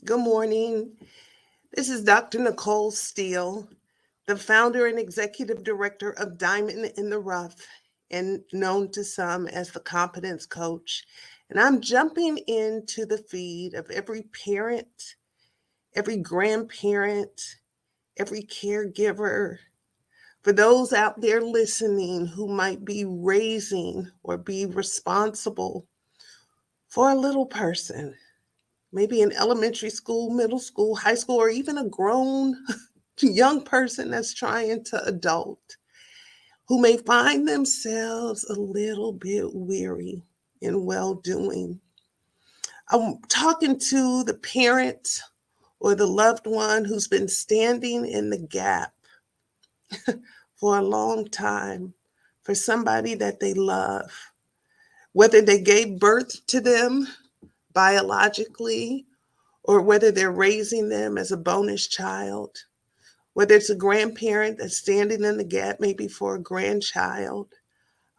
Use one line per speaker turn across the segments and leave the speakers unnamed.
Good morning. This is Dr. Nicole Steele, the founder and executive director of Diamond in the Rough, and known to some as the Competence Coach. And I'm jumping into the feed of every parent, every grandparent, every caregiver, for those out there listening who might be raising or be responsible for a little person, maybe in elementary school, middle school, high school, or even a grown young person that's trying to adult, who may find themselves a little bit weary in well doing. I'm talking to the parent or the loved one who's been standing in the gap for a long time for somebody that they love, whether they gave birth to them biologically or whether they're raising them as a bonus child, whether it's a grandparent that's standing in the gap, maybe for a grandchild,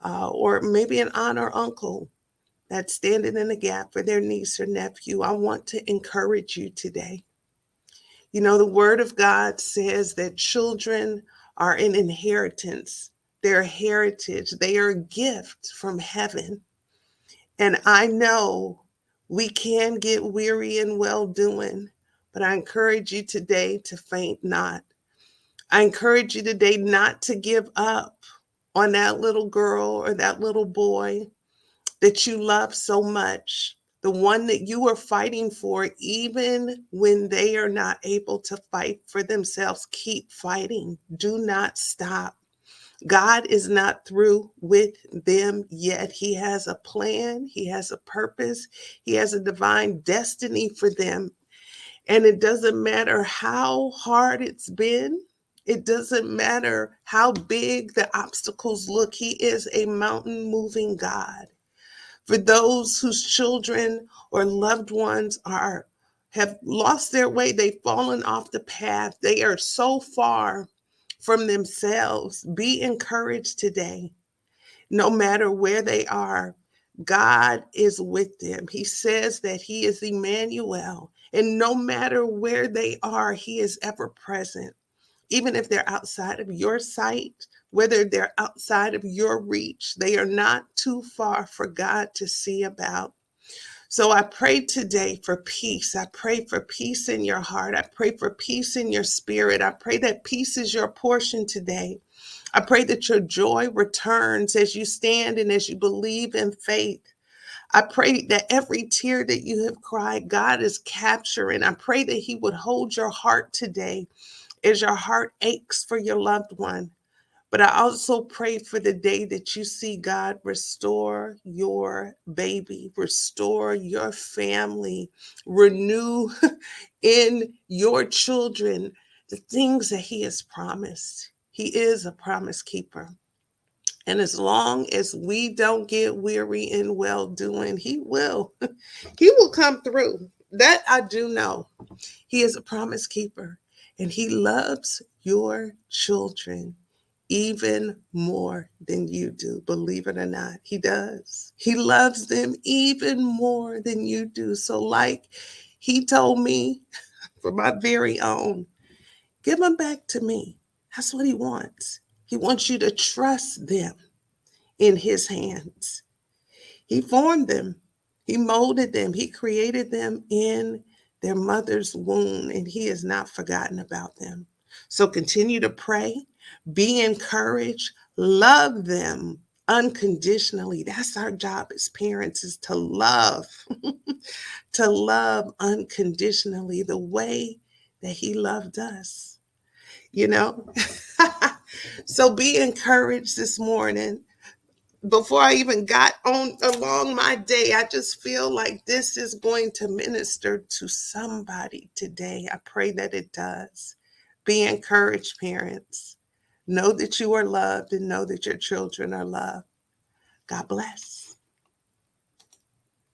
or maybe an aunt or uncle that's standing in the gap for their niece or nephew. I want to encourage you today. You know, the Word of God says that children are an inheritance, they're a heritage, they are a gift from heaven. And I know we can get weary in well doing, but I encourage you today to faint not. I encourage you today not to give up on that little girl or that little boy that you love so much, the one that you are fighting for, even when they are not able to fight for themselves. Keep fighting. Do not stop. God is not through with them yet. He has a plan, He has a purpose, He has a divine destiny for them. And it doesn't matter how hard it's been. It doesn't matter how big the obstacles look. He is a mountain moving God. For those whose children or loved ones have lost their way, they've fallen off the path. They are so far from themselves. Be encouraged today. No matter where they are, God is with them. He says that He is Emmanuel. And no matter where they are, He is ever present. Even if they're outside of your sight, whether they're outside of your reach, they are not too far for God to see about. So I pray today for peace. I pray for peace in your heart. I pray for peace in your spirit. I pray that peace is your portion today. I pray that your joy returns as you stand and as you believe in faith. I pray that every tear that you have cried, God is capturing. I pray that He would hold your heart today as your heart aches for your loved one. But I also pray for the day that you see God restore your baby, restore your family, renew in your children the things that He has promised. He is a promise keeper. And as long as we don't get weary in well doing, He will. He will come through. That I do know. He is a promise keeper and He loves your children even more than you do. Believe it or not, He does. He loves them even more than you do. So, like He told me for my very own, give them back to me. That's what He wants. He wants you to trust them in His hands. He formed them, He molded them, He created them in their mother's womb, and He has not forgotten about them. So continue to pray, be encouraged, love them unconditionally. That's our job as parents, is to love, to love unconditionally the way that He loved us, you know? So be encouraged this morning. Before I even got on along my day, I just feel like this is going to minister to somebody today. I pray that it does. Be encouraged, parents. Know that you are loved and know that your children are loved. God bless.